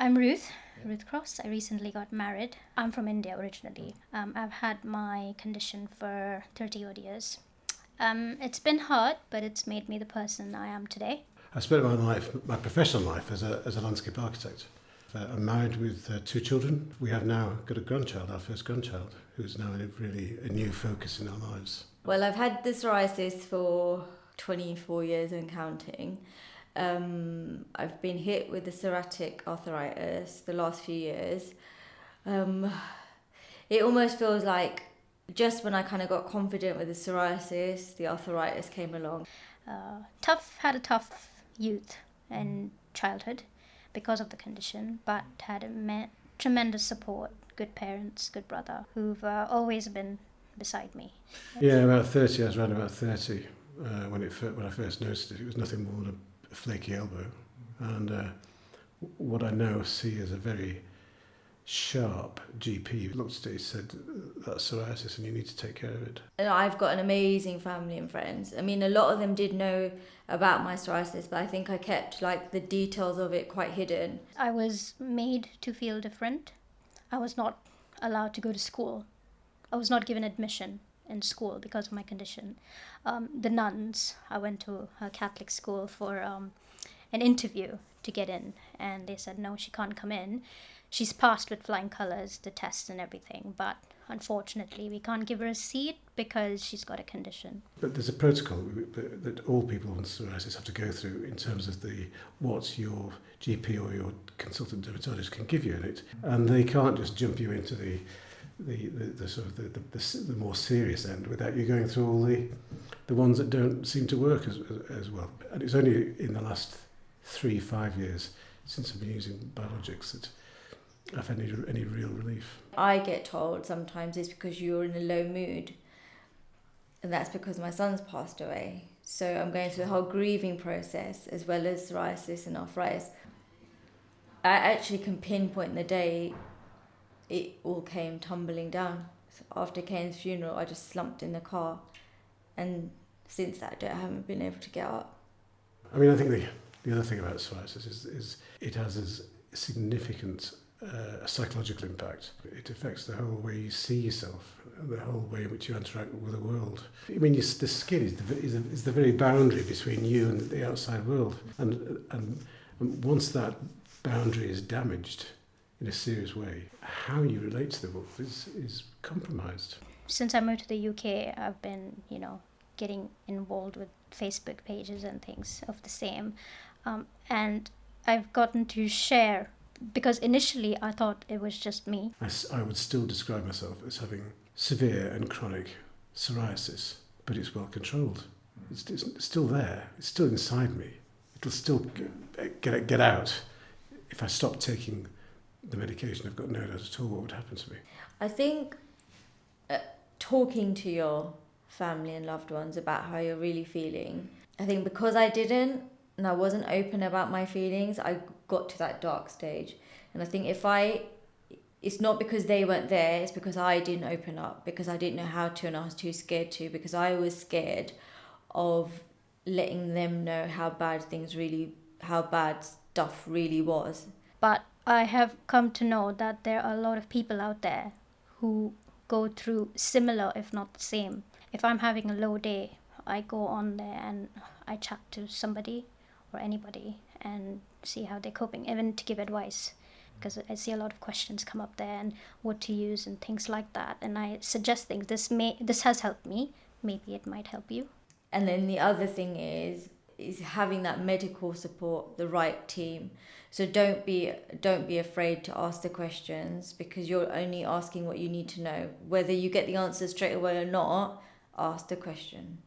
I'm Ruth Cross. I recently got married. I'm from India originally. I've had my condition for 30 odd years. It's been hard, but it's made me the person I am today. I spent my professional life as a landscape architect. I'm married with 2 children. We have now got a grandchild, our first grandchild, who's now really a new focus in our lives. Well, I've had the psoriasis for 24 years and counting. I've been hit with the psoriatic arthritis the last few years. It almost feels like just when I kind of got confident with the psoriasis, the arthritis came along. Had a tough youth and childhood because of the condition, but had tremendous support, good parents, good brother, who've always been beside me. Yeah, about 30. I was around about 30 when I first noticed it. It was nothing more than a flaky elbow, and what I now see as a very sharp GP looked at it and said, that's psoriasis and you need to take care of it. And I've got an amazing family and friends. I mean, a lot of them did know about my psoriasis, but I think I kept like the details of it quite hidden. I was made to feel different. I was not allowed to go to school. I was not given admission in school because of my condition. The nuns, I went to a Catholic school for an interview to get in, and they said, no, she can't come in. She's passed with flying colours, the tests and everything, but unfortunately we can't give her a seat because she's got a condition. But there's a protocol that all people with psoriasis have to go through in terms of what your GP or your consultant dermatologist can give you in it, and they can't just jump you into the sort of the more serious end without you going through all the ones that don't seem to work as well. And it's only in the last 3-5 years since I've been using biologics that I've had any real relief. I get told sometimes it's because you're in a low mood, and that's because my son's passed away. So I'm going through the whole grieving process as well as psoriasis and arthritis. I actually can pinpoint the day it all came tumbling down. So after Kane's funeral, I just slumped in the car, and since that day I haven't been able to get up. I mean, I think the other thing about psoriasis is it has a significant psychological impact. It affects the whole way you see yourself, the whole way in which you interact with the world. I mean, the skin is the very boundary between you and the outside world, and once that boundary is damaged in a serious way, how you relate to the world is compromised. Since I moved to the UK, I've been, getting involved with Facebook pages and things of the same, and I've gotten to share. Because initially I thought it was just me. I would still describe myself as having severe and chronic psoriasis, but it's well controlled. It's still there. It's still inside me. It'll still get out. If I stop taking the medication, I've got no doubt at all what would happen to me. I think talking to your family and loved ones about how you're really feeling, I think because I didn't, and I wasn't open about my feelings, I got to that dark stage. And I think it's not because they weren't there, it's because I didn't open up, because I didn't know how to, and I was too scared to, because I was scared of letting them know how bad stuff really was. But I have come to know that there are a lot of people out there who go through similar, if not the same. If I'm having a low day, I go on there and I chat to somebody or anybody and see how they're coping, even to give advice, because I see a lot of questions come up there and what to use and things like that, and I suggest things. This has helped me, maybe it might help you. And then the other thing is having that medical support, the right team. So don't be afraid to ask the questions, because you're only asking what you need to know. Whether you get the answer straight away or not, ask the question.